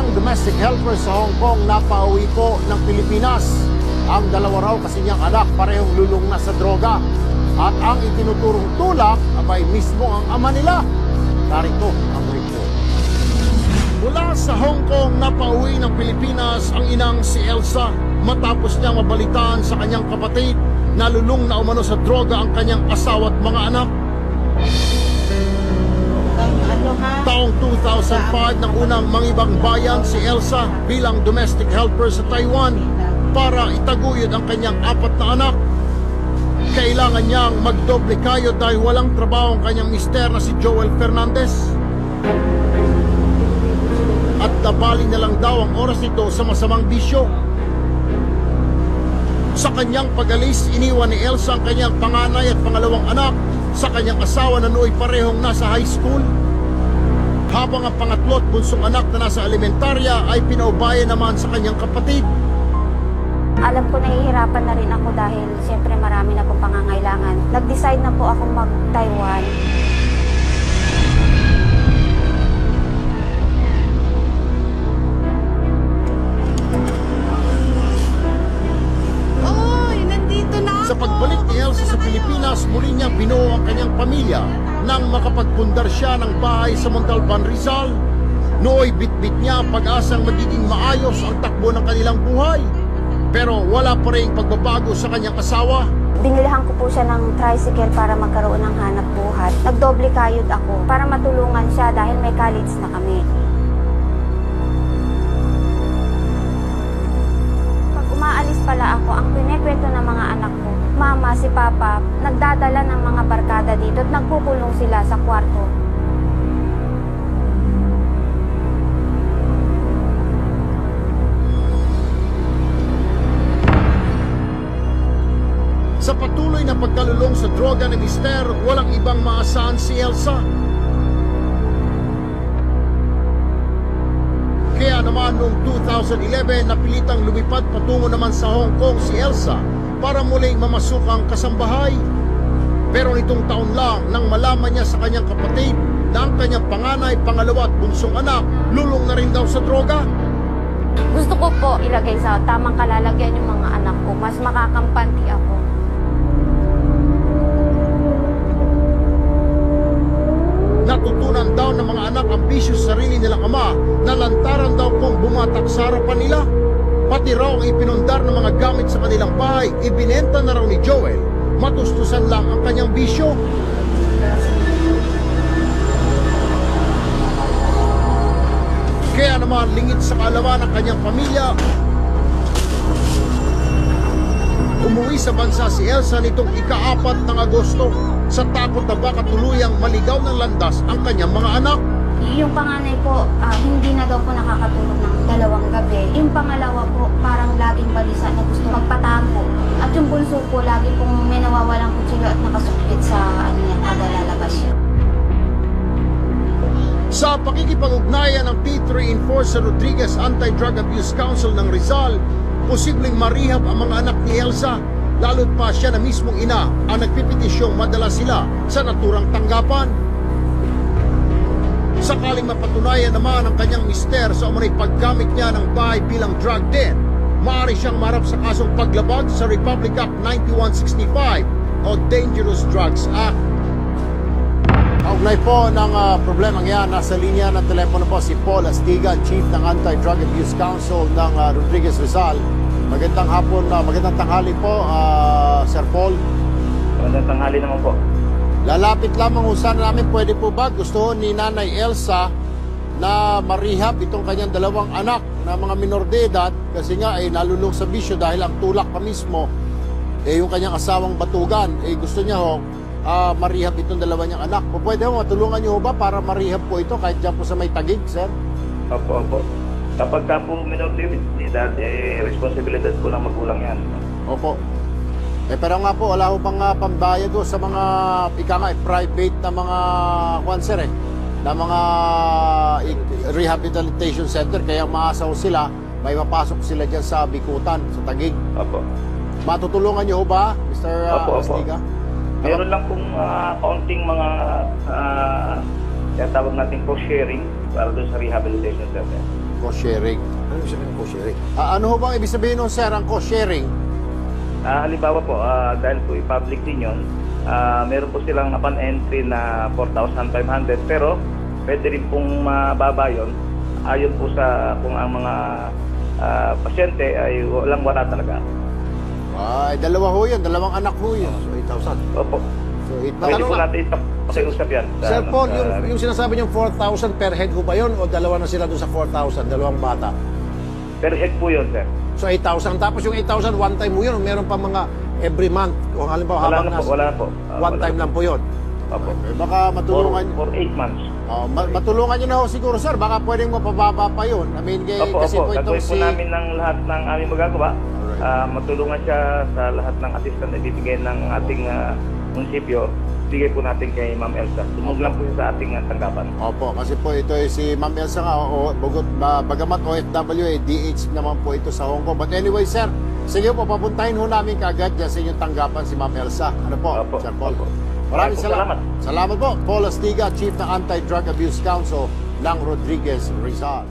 Ilang domestic helpers sa Hong Kong napauwi po ng Pilipinas. Ang dalawa raw kasi niyang anak parehong lulong na sa droga. At ang itinuturong tulak abay mismo ang ama nila. Narito ang report. Mula sa Hong Kong napauwi ng Pilipinas ang inang si Elsa matapos niyang mabalitaan sa kanyang kapatid na lulong na umano sa droga ang kanyang asawa at mga anak. Taong 2005 nang unang mangibang bayan si Elsa bilang domestic helper sa Taiwan para itaguyod ang kanyang 4 na anak. Kailangan niyang magdoble kayod dahil walang trabaho ang kanyang mister na si Joel Fernandez. At nabali na lang daw ang oras nito sa masamang bisyo. Sa kanyang pag-alis, iniwan ni Elsa ang kanyang panganay at pangalawang anak sa kanyang asawa na nooy parehong nasa high school. Habang ang pangatlo at bunsong anak na nasa elementarya ay pinaubayan naman sa kanyang kapatid. Alam ko nahihirapan na rin ako dahil siyempre marami na pong pangangailangan. Nag-decide na po akong mag-Taiwan. Sa pagbalik ni Elsa sa Pilipinas, muli niyang binuo ang kanyang pamilya nang makapagpundar siya ng bahay sa Montalban, Rizal. Nooy bitbit niya ang pag-asang magiging maayos ang takbo ng kanilang buhay. Pero wala pa rin pagbabago sa kanyang asawa. Binilihan ko po siya ng tricycle para magkaroon ng hanap buhay. Nagdoble kayod ako para matulungan siya dahil may college na kami. Pag umaalis pala ako, ang pinikwento ng mga anak ko, Mama, si Papa, nagdadala ng mga barkada dito at nagkukulong sila sa kwarto. Sa patuloy na pagkalulong sa droga ni mister, walang ibang maasahan si Elsa. Kaya naman noong 2011, napilitang lumipad patungo naman sa Hong Kong si Elsa para muling mamasukang kasambahay. Pero nitong taon lang nang malaman niya sa kanyang kapatid na ang kanyang panganay, pangalawa at bunsong anak lulong na rin daw sa droga. Gusto ko po ilagay sa tamang kalalagyan yung mga anak ko. Mas makakampanti ako. Natutunan daw ng mga anak ang bisyo sa sarili nilang ama na lantaran daw kung bumatak sa harapan nila. Pati raw ang ipinundar ng mga gamit sa kanilang bahay, ibinenta na raw ni Joel. Matustusan lang ang kanyang bisyo. Kaya naman lingid sa kaalaman ng kanyang pamilya, umuwi sa bansa si Elsa nitong ika-4 ng Agosto sa takot na baka tuluyang maligaw ng landas ang kanyang mga anak. Yung panganay po, hindi na daw po nakakatulog ng 2 gabi. Yung pangalawa po, parang laging balisa na gusto magpatampo. At yung bunso po, lagi pong may nawawalang kutsilo at nakasukpit sa niya kada lalabas siya. Sa pakikipag-ugnayan ng P3 Enforcer Rodriguez Anti-Drug Abuse Council ng Rizal, posibleng marihab ang mga anak ni Elsa, lalo't pa siya na mismong ina ang nagpipetisyong madala sila sa naturang tanggapan. Sakaling mapatunayan naman ang kanyang mister sa umunay paggamit niya ng bahay bilang drug den, maaari siyang marap sa kasong paglabag sa Republic Act 9165 o Dangerous Drugs Act. Kaugnay po ng problemang yan, nasa linya ng telepono po si Paul Astigan, Chief ng Anti-Drug Abuse Council ng Rodriguez Rizal. Magandang hapon, magandang tanghali po, Sir Paul. Magandang tanghali naman po. Lalapit lamang kung saan namin pwede po ba gusto ni Nanay Elsa na marehab itong kanyang 2 anak na mga minor de edad kasi nga ay nalulong sa bisyo dahil ang tulak pa mismo yung kanyang asawang batugan. Gusto niya ho marehab itong 2 niyang anak. Pwede ho matulungan niyo ba para marehab po ito kahit dyan po sa may Taguig, sir? Opo, opo. Kapag ka po minor de edad, responsibilidad po ng magulang yan. Opo. Pero nga po, wala ho bang pambayad ho sa mga private na mga sir, na mga rehabilitation center, kaya maasa ho sila, may mapasok sila dyan sa Bikutan, sa Taguig. Opo. Matutulungan niyo ho ba, Mr. Opo, Astiga? Meron lang pong kaunting mga tawag natin po sharing para doon sa rehabilitation center. Cost sharing. Ano yung sabihin ng cost sharing? Ano ho bang ibig sabihin nun, sir, ang cost sharing? Halimbawa po, dahil po i-public din yun, meron po silang upon entry na 4,500 pero pwede rin pong mababa yun ayon po sa kung ang mga pasyente ay wala talaga. Ay, dalawa ho yun, dalawang anak ho yun. So, 8,000. Opo. So, Pwede Matanong po lang. natin pakiusap yan. Sir Paul, yung sinasabi niyong 4,000 per head ho ba yun o dalawa na sila doon sa 4,000, dalawang bata? Per head po yun, sir. So 8,000. Tapos yung 8,000, one time mo yun o meron pa mga every month? O halimbawa Wala habang na po, nasa- wala na po. one time lang po yun. Opo. baka matulungan, For 8 months. matulungan nyo na ho siguro, sir. Baka pwedeng mapababa pa yun. I mean, Opo, kasi po opo. itong Gagawin po namin ng lahat ng aming magagawa. Matulungan siya sa lahat ng assistance na ibibigay ng ating munisipyo. Bigay po natin kay Ma'am Elsa. Tumog lang po siya sa ating tanggapan. Opo, kasi po ito ay si Ma'am Elsa nga, bagamat OFW, DH naman po ito sa Hong Kong. But anyway, sir, sige po, papuntahin ho namin kaagad dyan sa inyong tanggapan si Ma'am Elsa. Ano po, Opo, Sir Paul? opo. Maraming Maraming salamat. Salamat po. Paul Astiga, Chief ng Anti-Drug Abuse Council ng Rodriguez, Rizal.